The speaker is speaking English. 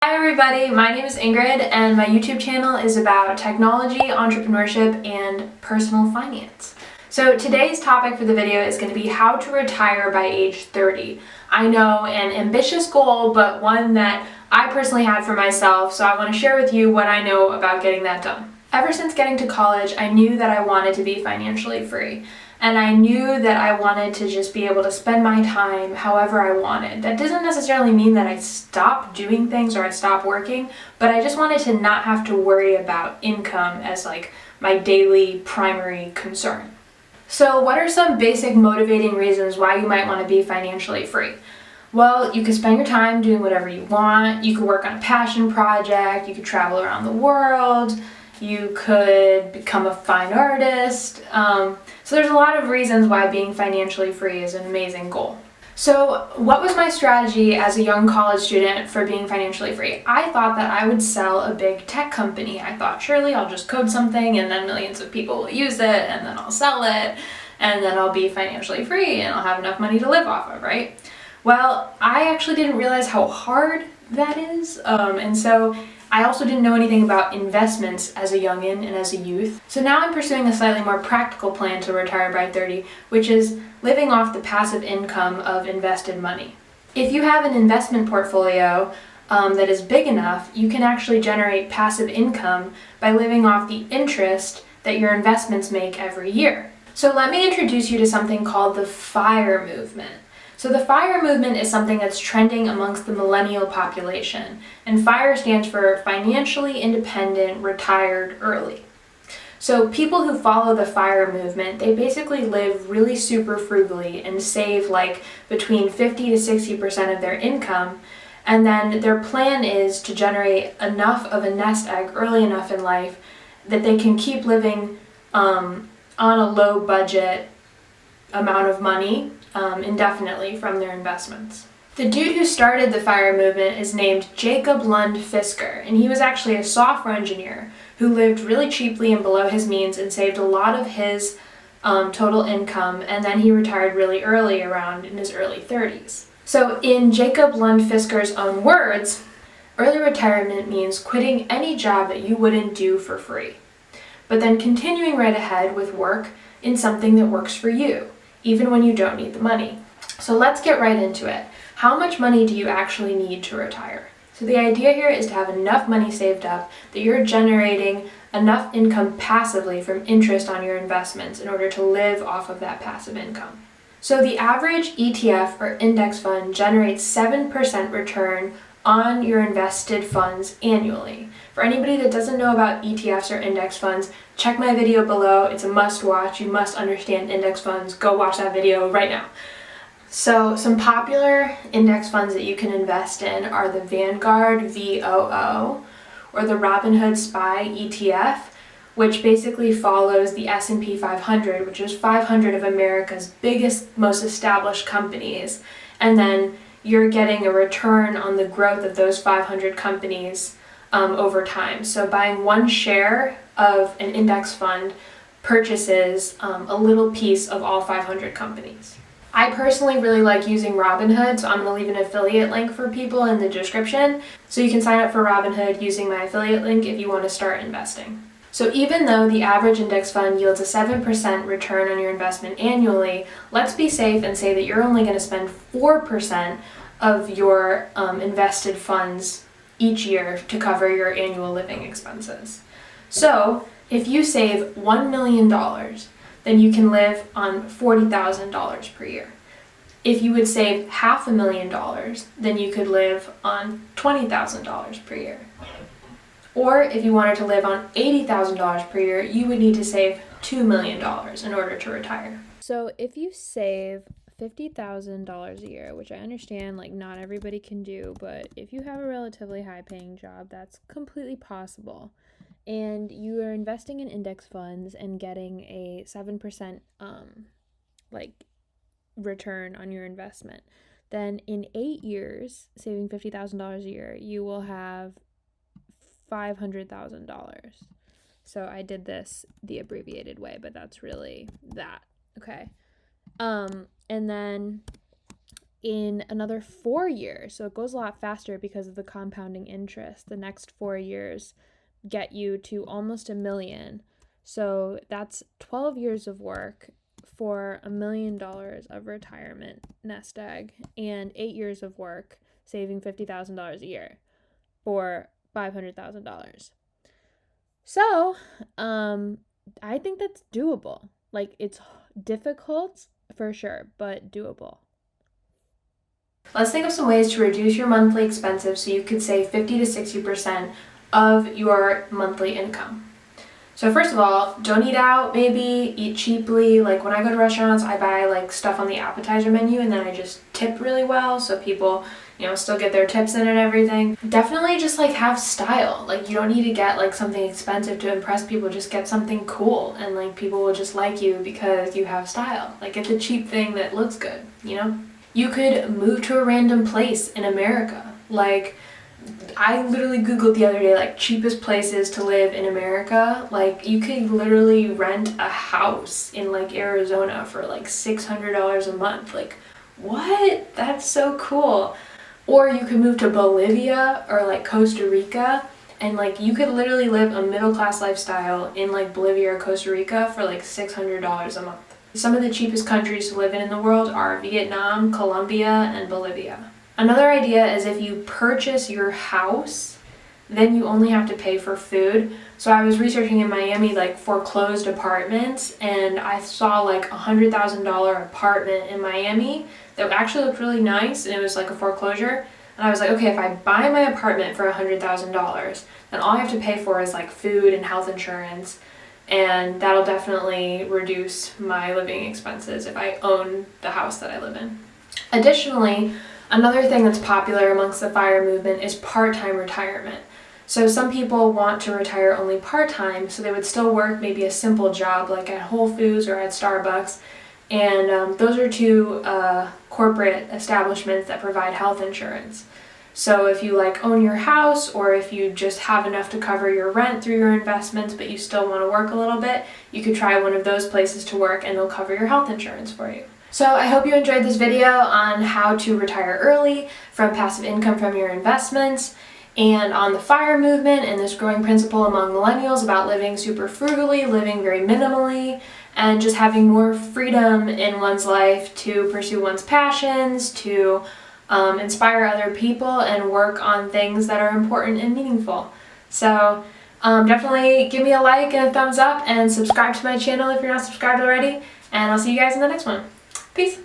Hi everybody, my name is Ingrid and my YouTube channel is about technology, entrepreneurship, and personal finance. So today's topic for the video is going to be how to retire by age 30. I know, an ambitious goal, but one that I personally had for myself, so I want to share with you what I know about getting that done. Ever since getting to college, I knew that I wanted to be financially free. And I knew that I wanted to just be able to spend my time however I wanted. That doesn't necessarily mean that I stopped doing things or I stopped working, but I just wanted to not have to worry about income as like my daily primary concern. So what are some basic motivating reasons why you might want to be financially free? Well, you could spend your time doing whatever you want. You could work on a passion project. You could travel around the world. You could become a fine artist. So there's a lot of reasons why being financially free is an amazing goal. So what was my strategy as a young college student for being financially free? I thought that I would sell a big tech company. I thought surely I'll just code something and then millions of people will use it and then I'll sell it and then I'll be financially free and I'll have enough money to live off of, right? Well, I actually didn't realize how hard that is, and so I also didn't know anything about investments as a youngin' and as a youth. So now I'm pursuing a slightly more practical plan to retire by 30, which is living off the passive income of invested money. If you have an investment portfolio that is big enough, you can actually generate passive income by living off the interest that your investments make every year. So let me introduce you to something called the FIRE movement. So the FIRE movement is something that's trending amongst the millennial population, and FIRE stands for Financially Independent Retired Early. So people who follow the FIRE movement, they basically live really super frugally and save like between 50 to 60% of their income, and then their plan is to generate enough of a nest egg early enough in life that they can keep living on a low budget amount of money indefinitely from their investments. The dude who started the FIRE movement is named Jacob Lund Fisker, and he was actually a software engineer who lived really cheaply and below his means and saved a lot of his total income, and then he retired really early, around in his early 30s. So in Jacob Lund Fisker's own words, early retirement means quitting any job that you wouldn't do for free, but then continuing right ahead with work in something that works for you, even when you don't need the money. So let's get right into it. How much money do you actually need to retire? So the idea here is to have enough money saved up that you're generating enough income passively from interest on your investments in order to live off of that passive income. So the average ETF or index fund generates 7% return on your invested funds annually. For anybody that doesn't know about ETFs or index funds, check my video below. It's a must watch. You must understand index funds. Go watch that video right now. So some popular index funds that you can invest in are the Vanguard VOO or the Robinhood SPY ETF, which basically follows the S&P 500, which is 500 of America's biggest, most established companies. And then you're getting a return on the growth of those 500 companies over time. So buying one share of an index fund purchases a little piece of all 500 companies. I personally really like using Robinhood, so I'm going to leave an affiliate link for people in the description. So you can sign up for Robinhood using my affiliate link if you want to start investing. So even though the average index fund yields a 7% return on your investment annually, let's be safe and say that you're only going to spend 4% of your invested funds each year to cover your annual living expenses. So if you save $1 million, then you can live on $40,000 per year. If you would save $500,000, then you could live on $20,000 per year. Or if you wanted to live on $80,000 per year, you would need to save $2 million in order to retire. So if you save $50,000 a year, which I understand like not everybody can do, but if you have a relatively high paying job, that's completely possible. And you are investing in index funds and getting a 7% like return on your investment. Then in 8 years, saving $50,000 a year, you will have $500,000. So I did this the abbreviated way, but that's really that. Okay. And then in another 4 years. So it goes a lot faster because of the compounding interest. The next 4 years get you to almost $1 million. So that's 12 years of work for $1 million of retirement nest egg, and 8 years of work saving $50,000 a year for $500,000. So, I think that's doable. Like, it's difficult for sure, but doable. Let's think of some ways to reduce your monthly expenses so you could save 50 to 60% of your monthly income. So first of all, don't eat out, maybe eat cheaply. Like when I go to restaurants, I buy like stuff on the appetizer menu and then I just tip really well so people, still get their tips in and everything. Definitely just like have style. Like you don't need to get like something expensive to impress people, just get something cool and like people will just like you because you have style. Like get the cheap thing that looks good, You could move to a random place in America. Like I literally Googled the other day, like, cheapest places to live in America. Like, you could literally rent a house in, like, Arizona for, like, $600 a month. Like, what? That's so cool. Or you could move to Bolivia or, like, Costa Rica. And, like, you could literally live a middle-class lifestyle in, like, Bolivia or Costa Rica for, like, $600 a month. Some of the cheapest countries to live in the world are Vietnam, Colombia, and Bolivia. Another idea is if you purchase your house, then you only have to pay for food. So I was researching in Miami, like foreclosed apartments, and I saw like $100,000 apartment in Miami that actually looked really nice, and it was like a foreclosure. And I was like, okay, if I buy my apartment for $100,000, then all I have to pay for is like food and health insurance, and that'll definitely reduce my living expenses if I own the house that I live in. Additionally, another thing that's popular amongst the FIRE movement is part-time retirement. So some people want to retire only part-time, so they would still work maybe a simple job like at Whole Foods or at Starbucks. And those are two corporate establishments that provide health insurance. So if you like own your house, or if you just have enough to cover your rent through your investments but you still want to work a little bit, you could try one of those places to work and they'll cover your health insurance for you. So I hope you enjoyed this video on how to retire early from passive income from your investments, and on the FIRE movement and this growing principle among millennials about living super frugally, living very minimally, and just having more freedom in one's life to pursue one's passions, to inspire other people and work on things that are important and meaningful. So definitely give me a like and a thumbs up and subscribe to my channel if you're not subscribed already, and I'll see you guys in the next one. Peace.